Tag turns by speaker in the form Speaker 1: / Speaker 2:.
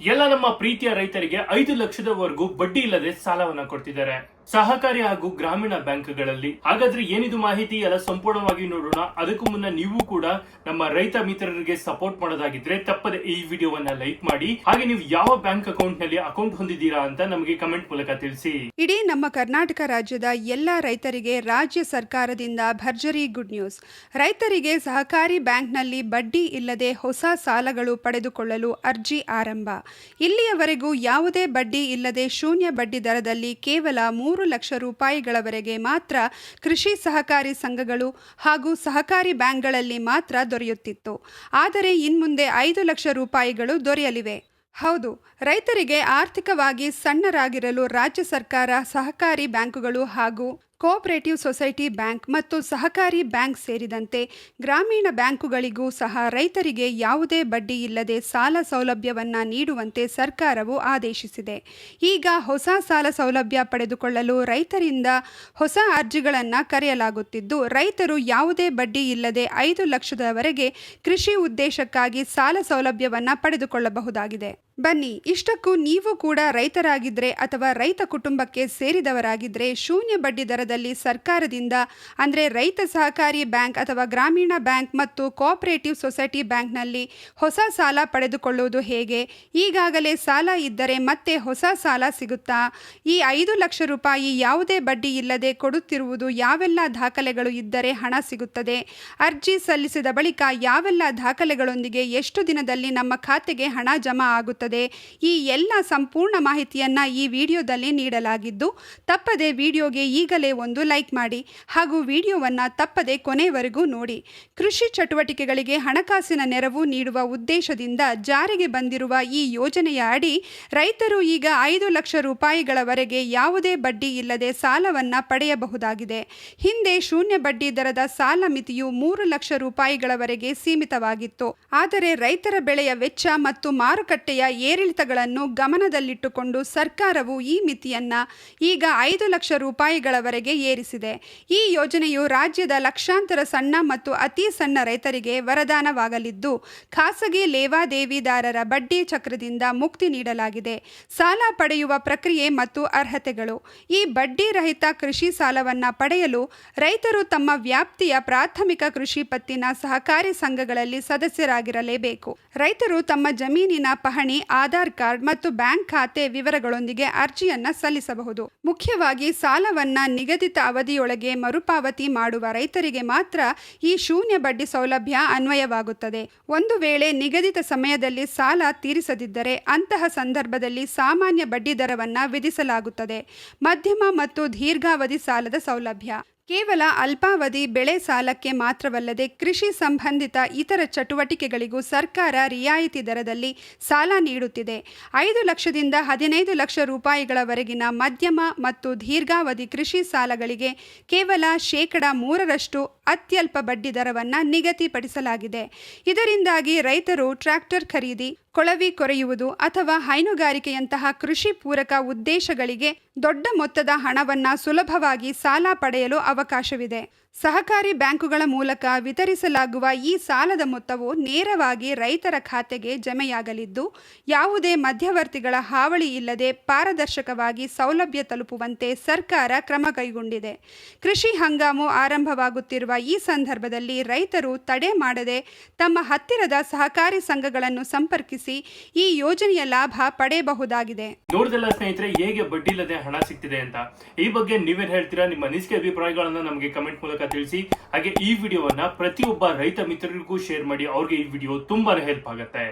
Speaker 1: ಎಲ್ಲ ನಮ್ಮ ಪ್ರೀತಿಯ ರೈತರಿಗೆ 5 ಲಕ್ಷದವರೆಗೂ ಬಡ್ಡಿ ಇಲ್ಲದೆ ಸಾಲವನ್ನ ಕೊಡ್ತಿದ್ದಾರೆ ಸಹಕಾರಿ ಹಾಗೂ ಗ್ರಾಮೀಣ ಬ್ಯಾಂಕ್ಗಳಲ್ಲಿ. ಹಾಗಾದ್ರೆ ಏನಿದು ಮಾಹಿತಿ ಎಲ್ಲ ಸಂಪೂರ್ಣವಾಗಿ ನೋಡೋಣ. ಅದಕ್ಕೂ ಮುನ್ನ ನೀವು ಕೂಡ ನಮ್ಮ ರೈತ ಮಿತ್ರರಿಗೆ ಸಪೋರ್ಟ್ ಮಾಡೋದಾಗಿದ್ರೆ ತಪ್ಪದೆ ಈ ವಿಡಿಯೋವನ್ನ ಲೈಕ್ ಮಾಡಿ. ಹಾಗೆ ನೀವು ಯಾವ ಬ್ಯಾಂಕ್ ಅಕೌಂಟ್ ನಲ್ಲಿ ಅಕೌಂಟ್ ಹೊಂದಿದ್ದೀರಾ ಅಂತ ನಮಗೆ ಕಮೆಂಟ್ ಮೂಲಕ ತಿಳಿಸಿ.
Speaker 2: ಇಡೀ ನಮ್ಮ ಕರ್ನಾಟಕ ರಾಜ್ಯದ ಎಲ್ಲ ರೈತರಿಗೆ ರಾಜ್ಯ ಸರ್ಕಾರದಿಂದ ಭರ್ಜರಿ ಗುಡ್ ನ್ಯೂಸ್. ರೈತರಿಗೆ ಸಹಕಾರಿ ಬ್ಯಾಂಕ್ನಲ್ಲಿ ಬಡ್ಡಿ ಇಲ್ಲದೆ ಹೊಸ ಸಾಲಗಳು ಪಡೆದುಕೊಳ್ಳಲು ಅರ್ಜಿ ಆರಂಭ. ಇಲ್ಲಿಯವರೆಗೂ ಯಾವುದೇ ಬಡ್ಡಿ ಇಲ್ಲದೆ ಶೂನ್ಯ ಬಡ್ಡಿ ದರದಲ್ಲಿ ಕೇವಲ 3 ಲಕ್ಷ ರೂಪಾಯಿಗಳವರೆಗೆ ಮಾತ್ರ ಕೃಷಿ ಸಹಕಾರಿ ಸಂಘಗಳು ಹಾಗೂ ಸಹಕಾರಿ ಬ್ಯಾಂಕ್ಗಳಲ್ಲಿ ಮಾತ್ರ ದೊರೆಯುತ್ತಿತ್ತು. ಆದರೆ ಇನ್ಮುಂದೆ 5 ಲಕ್ಷ ರೂಪಾಯಿಗಳು ದೊರೆಯಲಿವೆ. ಹೌದು, ರೈತರಿಗೆ ಆರ್ಥಿಕವಾಗಿ ಸಣ್ಣರಾಗಿರಲು ರಾಜ್ಯ ಸರ್ಕಾರ ಸಹಕಾರಿ ಬ್ಯಾಂಕುಗಳು ಹಾಗೂ ಕೋಆಪರೇಟಿವ್ ಸೊಸೈಟಿ ಬ್ಯಾಂಕ್ ಮತ್ತು ಸಹಕಾರಿ ಬ್ಯಾಂಕ್ ಸೇರಿದಂತೆ ಗ್ರಾಮೀಣ ಬ್ಯಾಂಕುಗಳಿಗೂ ಸಹ ರೈತರಿಗೆ ಯಾವುದೇ ಬಡ್ಡಿ ಇಲ್ಲದೆ ಸಾಲ ಸೌಲಭ್ಯವನ್ನು ನೀಡುವಂತೆ ಸರ್ಕಾರವು ಆದೇಶಿಸಿದೆ. ಈಗ ಹೊಸ ಸಾಲ ಸೌಲಭ್ಯ ಪಡೆದುಕೊಳ್ಳಲು ರೈತರಿಂದ ಹೊಸ ಅರ್ಜಿಗಳನ್ನು ಕರೆಯಲಾಗುತ್ತಿದ್ದು, ರೈತರು ಯಾವುದೇ ಬಡ್ಡಿ ಇಲ್ಲದೆ 5 ಲಕ್ಷದವರೆಗೆ ಕೃಷಿ ಉದ್ದೇಶಕ್ಕಾಗಿ ಸಾಲ ಸೌಲಭ್ಯವನ್ನು ಪಡೆದುಕೊಳ್ಳಬಹುದಾಗಿದೆ. ಬನ್ನಿ, ಇಷ್ಟಕ್ಕೂ ನೀವು ಕೂಡ ರೈತರಾಗಿದ್ದರೆ ಅಥವಾ ರೈತ ಕುಟುಂಬಕ್ಕೆ ಸೇರಿದವರಾಗಿದ್ದರೆ ಶೂನ್ಯ ಬಡ್ಡಿ ದರದಲ್ಲಿ ಸರ್ಕಾರದಿಂದ ಅಂದರೆ ರೈತ ಸಹಕಾರಿ ಬ್ಯಾಂಕ್ ಅಥವಾ ಗ್ರಾಮೀಣ ಬ್ಯಾಂಕ್ ಮತ್ತು ಕೋಆಪರೇಟಿವ್ ಸೊಸೈಟಿ ಬ್ಯಾಂಕ್ನಲ್ಲಿ ಹೊಸ ಸಾಲ ಪಡೆದುಕೊಳ್ಳುವುದು ಹೇಗೆ, ಈಗಾಗಲೇ ಸಾಲ ಇದ್ದರೆ ಮತ್ತೆ ಹೊಸ ಸಾಲ ಸಿಗುತ್ತಾ, ಈ 5 ಲಕ್ಷ ರೂಪಾಯಿ ಯಾವುದೇ ಬಡ್ಡಿ ಇಲ್ಲದೆ ಕೊಡುತ್ತಿರುವುದು ಯಾವೆಲ್ಲ ದಾಖಲೆಗಳು ಇದ್ದರೆ ಹಣ ಸಿಗುತ್ತದೆ, ಅರ್ಜಿ ಸಲ್ಲಿಸಿದ ಬಳಿಕ ಯಾವೆಲ್ಲ ದಾಖಲೆಗಳೊಂದಿಗೆ ಎಷ್ಟು ದಿನದಲ್ಲಿ ನಮ್ಮ ಖಾತೆಗೆ ಹಣ ಜಮಾ ಆಗುತ್ತದೆ, ಈ ಎಲ್ಲ ಸಂಪೂರ್ಣ ಮಾಹಿತಿಯನ್ನ ಈ ವಿಡಿಯೋದಲ್ಲಿ ನೀಡಲಾಗಿದ್ದು, ತಪ್ಪದೆ ವಿಡಿಯೋಗೆ ಈಗಲೇ ಒಂದು ಲೈಕ್ ಮಾಡಿ ಹಾಗೂ ವಿಡಿಯೋವನ್ನ ತಪ್ಪದೆ ಕೊನೆವರೆಗೂ ನೋಡಿ. ಕೃಷಿ ಚಟುವಟಿಕೆಗಳಿಗೆ ಹಣಕಾಸಿನ ನೆರವು ನೀಡುವ ಉದ್ದೇಶದಿಂದ ಜಾರಿಗೆ ಬಂದಿರುವ ಈ ಯೋಜನೆಯ ಅಡಿ ರೈತರು ಈಗ 5 ಲಕ್ಷ ರೂಪಾಯಿಗಳವರೆಗೆ ಯಾವುದೇ ಬಡ್ಡಿ ಇಲ್ಲದೆ ಸಾಲವನ್ನ ಪಡೆಯಬಹುದಾಗಿದೆ. ಹಿಂದೆ ಶೂನ್ಯ ಬಡ್ಡಿ ದರದ ಸಾಲ ಮಿತಿಯು 3 ಲಕ್ಷ ರೂಪಾಯಿಗಳವರೆಗೆ ಸೀಮಿತವಾಗಿತ್ತು. ಆದರೆ ರೈತರ ಬೆಳೆಯ ವೆಚ್ಚ ಮತ್ತು ಮಾರುಕಟ್ಟೆಯ ಏರಿಳಿತಗಳನ್ನು ಗಮನದಲ್ಲಿಟ್ಟುಕೊಂಡು ಸರ್ಕಾರವು ಈ ಮಿತಿಯನ್ನ ಈಗ 5 ಲಕ್ಷ ರೂಪಾಯಿಗಳವರೆಗೆ ಏರಿಸಿದೆ. ಈ ಯೋಜನೆಯು ರಾಜ್ಯದ ಲಕ್ಷಾಂತರ ಸಣ್ಣ ಮತ್ತು ಅತಿ ಸಣ್ಣ ರೈತರಿಗೆ ವರದಾನವಾಗಲಿದ್ದು, ಖಾಸಗಿ ಲೇವಾದೇವಿದಾರರ ಬಡ್ಡಿ ಚಕ್ರದಿಂದ ಮುಕ್ತಿ ನೀಡಲಾಗಿದೆ. ಸಾಲ ಪಡೆಯುವ ಪ್ರಕ್ರಿಯೆ ಮತ್ತು ಅರ್ಹತೆಗಳು. ಈ ಬಡ್ಡಿ ರಹಿತ ಕೃಷಿ ಸಾಲವನ್ನ ಪಡೆಯಲು ರೈತರು ತಮ್ಮ ವ್ಯಾಪ್ತಿಯ ಪ್ರಾಥಮಿಕ ಕೃಷಿ ಪತ್ತಿನ ಸಹಕಾರಿ ಸಂಘಗಳಲ್ಲಿ ಸದಸ್ಯರಾಗಿರಲೇಬೇಕು. ರೈತರು ತಮ್ಮ ಜಮೀನಿನ ಪಹಣಿ, ಆಧಾರ್ ಕಾರ್ಡ್ ಮತ್ತು ಬ್ಯಾಂಕ್ ಖಾತೆ ವಿವರಗಳೊಂದಿಗೆ ಅರ್ಜಿಯನ್ನ ಸಲ್ಲಿಸಬಹುದು. ಮುಖ್ಯವಾಗಿ ಸಾಲವನ್ನ ನಿಗದಿತ ಅವಧಿಯೊಳಗೆ ಮರುಪಾವತಿ ಮಾಡುವ ರೈತರಿಗೆ ಮಾತ್ರ ಈ ಶೂನ್ಯ ಬಡ್ಡಿ ಸೌಲಭ್ಯ ಅನ್ವಯವಾಗುತ್ತದೆ. ಒಂದು ವೇಳೆ ನಿಗದಿತ ಸಮಯದಲ್ಲಿ ಸಾಲ ತೀರಿಸದಿದ್ದರೆ ಅಂತಹ ಸಂದರ್ಭದಲ್ಲಿ ಸಾಮಾನ್ಯ ಬಡ್ಡಿ ದರವನ್ನು ವಿಧಿಸಲಾಗುತ್ತದೆ. ಮಧ್ಯಮ ಮತ್ತು ದೀರ್ಘಾವಧಿ ಸಾಲದ ಸೌಲಭ್ಯ. ಕೇವಲ ಅಲ್ಪಾವಧಿ ಬೆಳೆ ಸಾಲಕ್ಕೆ ಮಾತ್ರವಲ್ಲದೆ ಕೃಷಿ ಸಂಬಂಧಿತ ಇತರ ಚಟುವಟಿಕೆಗಳಿಗೂ ಸರ್ಕಾರ ರಿಯಾಯಿತಿ ದರದಲ್ಲಿ ಸಾಲ ನೀಡುತ್ತಿದೆ. 5 ಲಕ್ಷದಿಂದ 15 ಲಕ್ಷ ರೂಪಾಯಿಗಳವರೆಗಿನ ಮಧ್ಯಮ ಮತ್ತು ದೀರ್ಘಾವಧಿ ಕೃಷಿ ಸಾಲಗಳಿಗೆ ಕೇವಲ 3% ಅತ್ಯಲ್ಪ ಬಡ್ಡಿ ದರವನ್ನು ನಿಗದಿಪಡಿಸಲಾಗಿದೆ. ಇದರಿಂದಾಗಿ ರೈತರು ಟ್ರ್ಯಾಕ್ಟರ್ ಖರೀದಿ, ಕೊಳವಿ ಕೊರೆಯುವುದು ಅಥವಾ ಹೈನುಗಾರಿಕೆಯಂತಹ ಕೃಷಿ ಪೂರಕ ಉದ್ದೇಶಗಳಿಗೆ ದೊಡ್ಡ ಮೊತ್ತದ ಹಣವನ್ನು ಸುಲಭವಾಗಿ ಸಾಲ ಪಡೆಯಲು ಅವಕಾಶವಿದೆ. ಸಹಕಾರಿ ಬ್ಯಾಂಕುಗಳ ಮೂಲಕ ವಿತರಿಸಲಾಗುವ ಈ ಸಾಲದ ಮೊತ್ತವು ನೇರವಾಗಿ ರೈತರ ಖಾತೆಗೆ ಜಮೆಯಾಗಲಿದ್ದು, ಯಾವುದೇ ಮಧ್ಯವರ್ತಿಗಳ ಹಾವಳಿ ಇಲ್ಲದೆ ಪಾರದರ್ಶಕವಾಗಿ ಸೌಲಭ್ಯ ತಲುಪುವಂತೆ ಸರ್ಕಾರ ಕ್ರಮ ಕೈಗೊಂಡಿದೆ. ಕೃಷಿ ಹಂಗಾಮು ಆರಂಭವಾಗುತ್ತಿರುವ ಈ ಸಂದರ್ಭದಲ್ಲಿ ರೈತರು ತಡೆ ಮಾಡದೆ ತಮ್ಮ ಹತ್ತಿರದ ಸಹಕಾರಿ ಸಂಘಗಳನ್ನು ಸಂಪರ್ಕಿಸಿ ಈ ಯೋಜನೆಯ ಲಾಭ ಪಡೆಯಬಹುದಾಗಿದೆ.
Speaker 1: ನೋಡಿದಲ್ಲ ಸ್ನೇಹಿತರೆ, ಹೇಗೆ ಬಡ್ಡಿ ಇಲ್ಲದೆ ಹಣ ಸಿಗ್ತಿದೆ ಅಂತ. ಈ ಬಗ್ಗೆ ನೀವೇನ್ ಹೇಳ್ತೀರಾ? ನಿಮ್ಮ ಅನಿಸಿಕೆ ಅಭಿಪ್ರಾಯಗಳನ್ನ ನಮಗೆ ಕಮೆಂಟ್ ಮೂಲಕ ತಿಳಿಸಿ. ಹಾಗೆ ಈ ವಿಡಿಯೋವನ್ನ ಪ್ರತಿಯೊಬ್ಬ ರೈತ ಮಿತ್ರರಿಗೂ ಶೇರ್ ಮಾಡಿ. ಅವ್ರಿಗೆ ಈ ವಿಡಿಯೋ ತುಂಬಾನೇ ಹೆಲ್ಪ್ ಆಗುತ್ತೆ.